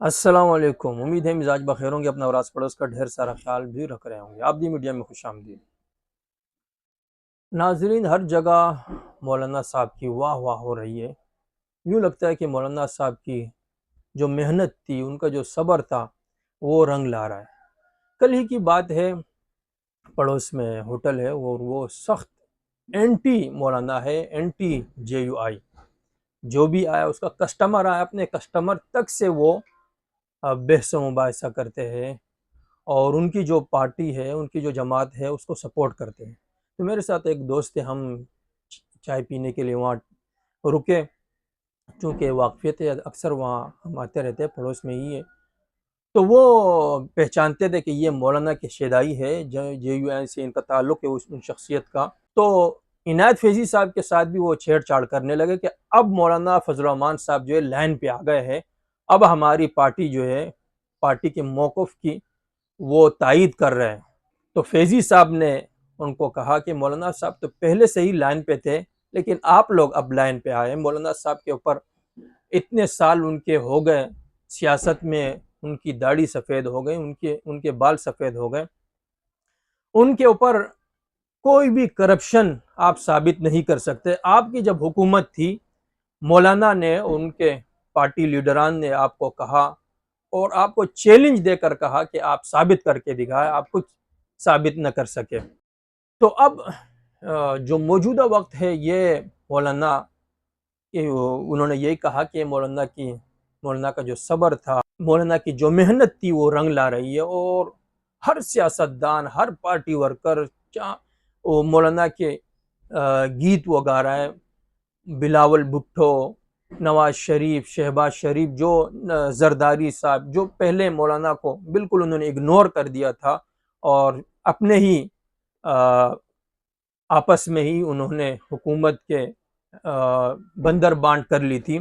السلام علیکم، امید ہے مزاج بخیر ہوں گے، اپنا اور آس پڑوس کا ڈھیر سارا خیال بھی رکھ رہے ہوں گے۔ آپ دی میڈیا میں خوش آمدید۔ ناظرین، ہر جگہ مولانا صاحب کی واہ واہ ہو رہی ہے۔ یوں لگتا ہے کہ مولانا صاحب کی جو محنت تھی، ان کا جو صبر تھا، وہ رنگ لا رہا ہے۔ کل ہی کی بات ہے، پڑوس میں ہوٹل ہے اور وہ سخت اینٹی مولانا ہے، اینٹی جے یو آئی۔ جو بھی آیا، اس کا کسٹمر آیا، اپنے کسٹمر تک سے وہ بحث و مباحثہ کرتے ہیں اور ان کی جو پارٹی ہے، ان کی جو جماعت ہے، اس کو سپورٹ کرتے ہیں۔ تو میرے ساتھ ایک دوست ہے، ہم چائے پینے کے لیے وہاں رکے، چونکہ واقفیت ہے، اکثر وہاں ہم آتے رہتے ہیں، پڑوس میں ہی ہے۔ تو وہ پہچانتے تھے کہ یہ مولانا کے شیدائی ہے، جے یو این سے ان کا تعلق ہے، ان شخصیت کا۔ تو عنایت فیضی صاحب کے ساتھ بھی وہ چھیڑ چھاڑ کرنے لگے کہ اب مولانا فضل الرحمان صاحب جو ہے لائن پہ آ گئے ہیں، اب ہماری پارٹی جو ہے، پارٹی کے موقف کی وہ تائید کر رہے ہیں۔ تو فیضی صاحب نے ان کو کہا کہ مولانا صاحب تو پہلے سے ہی لائن پہ تھے، لیکن آپ لوگ اب لائن پہ آئے۔ مولانا صاحب کے اوپر اتنے سال ان کے ہو گئے سیاست میں، ان کی داڑھی سفید ہو گئی، ان کے بال سفید ہو گئے، ان کے اوپر کوئی بھی کرپشن آپ ثابت نہیں کر سکتے۔ آپ کی جب حکومت تھی، مولانا نے، ان کے پارٹی لیڈران نے آپ کو کہا اور آپ کو چیلنج دے کر کہا کہ آپ ثابت کر کے دکھائے، آپ کچھ ثابت نہ کر سکے۔ تو اب جو موجودہ وقت ہے، یہ مولانا انہوں نے یہی کہا کہ مولانا کا جو صبر تھا، مولانا کی جو محنت تھی، وہ رنگ لا رہی ہے، اور ہر سیاستدان، ہر پارٹی ورکر مولانا کے گیت وہ گا رہا ہے۔ بلاول بھٹو، نواز شریف، شہباز شریف، جو زرداری صاحب، جو پہلے مولانا کو بالکل انہوں نے اگنور کر دیا تھا اور اپنے ہی آپس میں ہی انہوں نے حکومت کے بندر بانٹ کر لی تھی،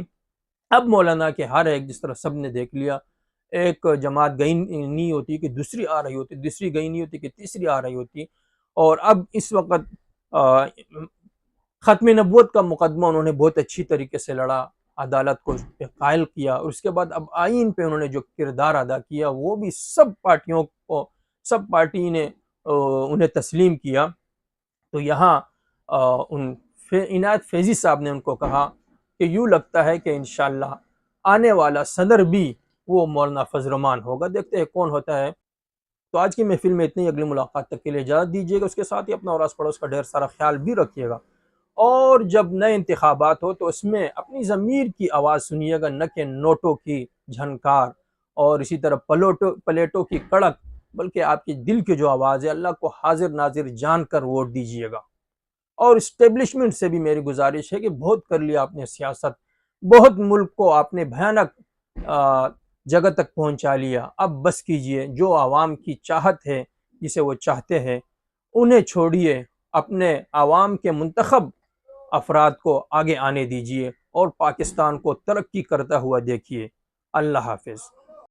اب مولانا کے ہر ایک، جس طرح سب نے دیکھ لیا، ایک جماعت گئی نہیں ہوتی کہ دوسری آ رہی ہوتی، دوسری گئی نہیں ہوتی کہ تیسری آ رہی ہوتی، اور اب اس وقت ختم نبوت کا مقدمہ انہوں نے بہت اچھی طریقے سے لڑا، عدالت کو قائل کیا، اور اس کے بعد اب آئین پہ انہوں نے جو کردار ادا کیا، وہ بھی سب پارٹی نے انہیں تسلیم کیا۔ تو یہاں عنایت فیضی صاحب نے ان کو کہا کہ یوں لگتا ہے کہ انشاءاللہ آنے والا صدر بھی وہ مولانا فضل الرحمان ہوگا، دیکھتے ہیں کون ہوتا ہے۔ تو آج کی محفل میں اتنی، اگلی ملاقات تک کے لیے اجازت دیجیے گا، اس کے ساتھ ہی اپنا اور آس پڑوس کا ڈھیر سارا خیال بھی رکھیے گا، اور جب نئے انتخابات ہو تو اس میں اپنی ضمیر کی آواز سنیے گا، نہ کہ نوٹوں کی جھنکار اور اسی طرح پلیٹوں کی کڑک، بلکہ آپ کی دل کی جو آواز ہے، اللہ کو حاضر ناظر جان کر ووٹ دیجیے گا۔ اور اسٹیبلشمنٹ سے بھی میری گزارش ہے کہ بہت کر لیا آپ نے سیاست، بہت ملک کو آپ نے بھیانک جگہ تک پہنچا لیا، اب بس کیجئے، جو عوام کی چاہت ہے، جسے وہ چاہتے ہیں، انہیں چھوڑیے، اپنے عوام کے منتخب افراد کو آگے آنے دیجئے اور پاکستان کو ترقی کرتا ہوا دیکھیے۔ اللہ حافظ۔